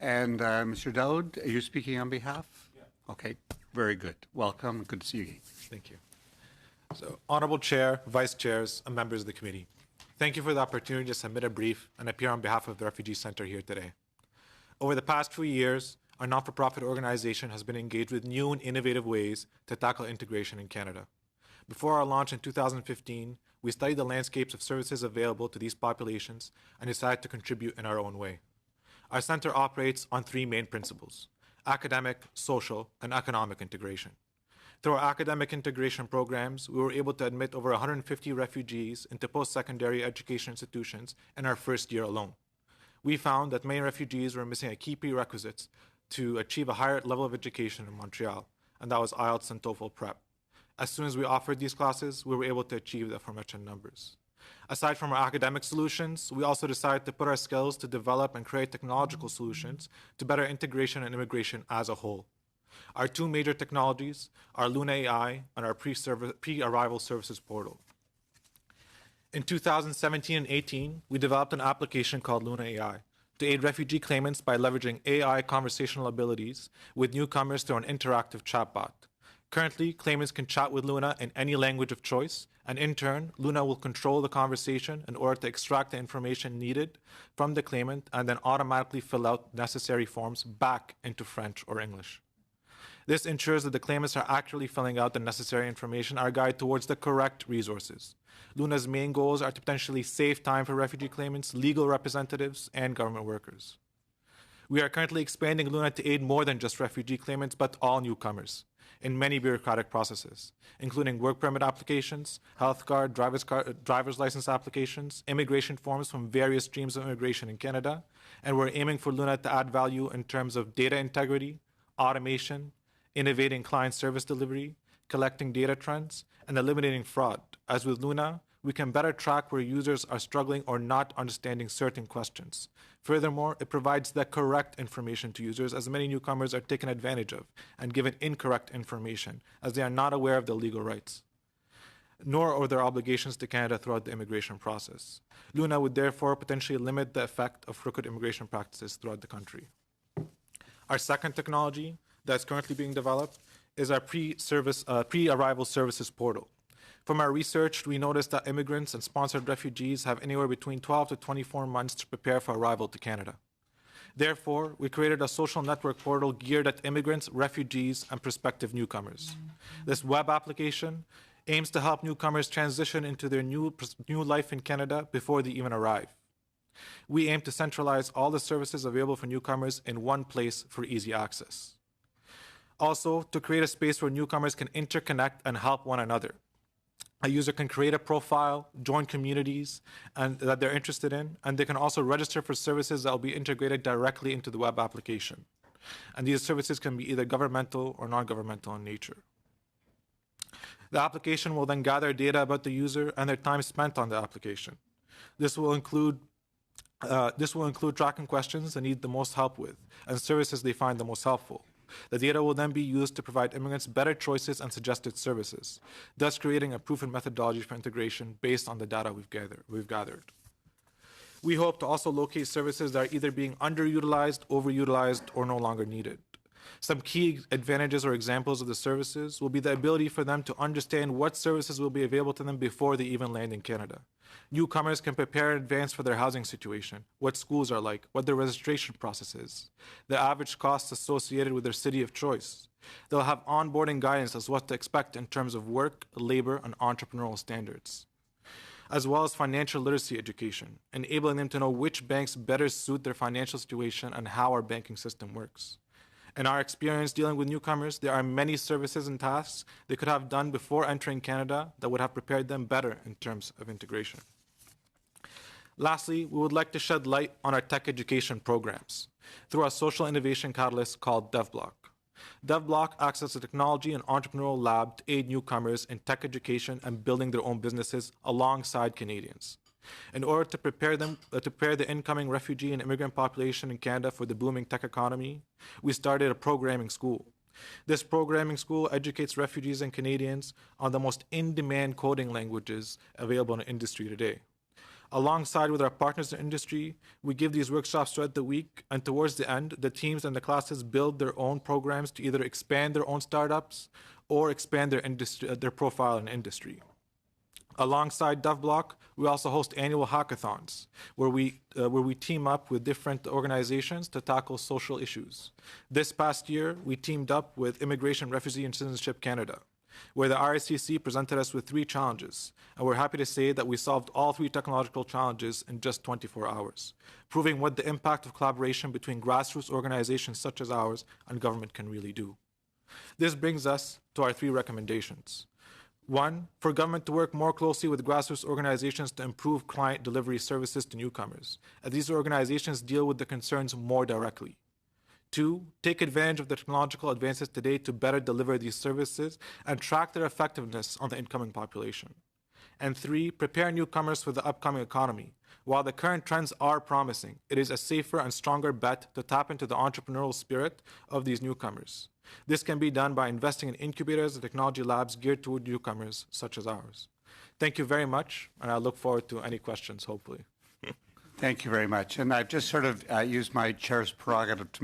And Mr. Daoud, are you speaking on behalf? Yeah. Okay, very good. Welcome. Good to see you again. Thank you. So, Honorable Chair, Vice Chairs, and members of the committee, thank you for the opportunity to submit a brief and appear on behalf of the Refugee Centre here today. Over the past few years, our not-for-profit organization has been engaged with new and innovative ways to tackle integration in Canada. Before our launch in 2015, we studied the landscapes of services available to these populations and decided to contribute in our own way. Our center operates on three main principles: academic, social, and economic integration. Through our academic integration programs, we were able to admit over 150 refugees into post-secondary education institutions in our first year alone. We found that many refugees were missing a key prerequisite to achieve a higher level of education in Montreal, and that was IELTS and TOEFL prep. As soon as we offered these classes, we were able to achieve the aforementioned numbers. Aside from our academic solutions, we also decided to put our skills to develop and create technological solutions to better integration and immigration as a whole. Our two major technologies are Luna AI and our pre-arrival services portal. In 2017 and 18, we developed an application called Luna AI to aid refugee claimants by leveraging AI conversational abilities with newcomers through an interactive chatbot. Currently, claimants can chat with Luna in any language of choice, and in turn, Luna will control the conversation in order to extract the information needed from the claimant and then automatically fill out necessary forms back into French or English. This ensures that the claimants are accurately filling out the necessary information and are guided towards the correct resources. Luna's main goals are to potentially save time for refugee claimants, legal representatives, and government workers. We are currently expanding Luna to aid more than just refugee claimants, but all newcomers in many bureaucratic processes, including work permit applications, health card, driver's license applications, immigration forms from various streams of immigration in Canada, and we're aiming for Luna to add value in terms of data integrity, automation, innovating client service delivery, collecting data trends, and eliminating fraud. As with Luna, we can better track where users are struggling or not understanding certain questions. Furthermore, it provides the correct information to users, as many newcomers are taken advantage of and given incorrect information, as they are not aware of their legal rights, nor are their obligations to Canada throughout the immigration process. Luna would therefore potentially limit the effect of crooked immigration practices throughout the country. Our second technology that's currently being developed is our pre-arrival services portal. From our research, we noticed that immigrants and sponsored refugees have anywhere between 12 to 24 months to prepare for arrival to Canada. Therefore, we created a social network portal geared at immigrants, refugees, and prospective newcomers. This web application aims to help newcomers transition into their new life in Canada before they even arrive. We aim to centralize all the services available for newcomers in one place for easy access. Also, to create a space where newcomers can interconnect and help one another. A user can create a profile, join communities that they're interested in, and they can also register for services that will be integrated directly into the web application. And these services can be either governmental or non-governmental in nature. The application will then gather data about the user and their time spent on the application. This will include tracking questions they need the most help with and services they find the most helpful. The data will then be used to provide immigrants better choices and suggested services, thus creating a proven methodology for integration based on the data we've gathered. We hope to also locate services that are either being underutilized, overutilized, or no longer needed. Some key advantages or examples of the services will be the ability for them to understand what services will be available to them before they even land in Canada. Newcomers can prepare in advance for their housing situation, what schools are like, what their registration process is, the average costs associated with their city of choice. They'll have onboarding guidance as what to expect in terms of work, labor, and entrepreneurial standards, as well as financial literacy education, enabling them to know which banks better suit their financial situation and how our banking system works. In our experience dealing with newcomers, there are many services and tasks they could have done before entering Canada that would have prepared them better in terms of integration. Lastly, we would like to shed light on our tech education programs through our social innovation catalyst called DevBlock. DevBlock acts as a technology and entrepreneurial lab to aid newcomers in tech education and building their own businesses alongside Canadians. In order to prepare the incoming refugee and immigrant population in Canada for the booming tech economy, we started a programming school. This programming school educates refugees and Canadians on the most in-demand coding languages available in the industry today. Alongside with our partners in industry, we give these workshops throughout the week, and towards the end, the teams and the classes build their own programs to either expand their own startups or expand their profile in industry. Alongside DevBlock, we also host annual hackathons where we team up with different organizations to tackle social issues. This past year, we teamed up with Immigration, Refugee, and Citizenship Canada, where the RICC presented us with 3 challenges, and we're happy to say that we solved all 3 technological challenges in just 24 hours, proving what the impact of collaboration between grassroots organizations such as ours and government can really do. This brings us to our 3 recommendations. 1, for government to work more closely with grassroots organizations to improve client delivery services to newcomers, as these organizations deal with the concerns more directly. 2, take advantage of the technological advances today to better deliver these services and track their effectiveness on the incoming population. And 3, prepare newcomers for the upcoming economy. While the current trends are promising, it is a safer and stronger bet to tap into the entrepreneurial spirit of these newcomers. This can be done by investing in incubators and technology labs geared toward newcomers such as ours. Thank you very much, and I look forward to any questions, hopefully. Thank you very much. And I've just sort of used my chair's prerogative to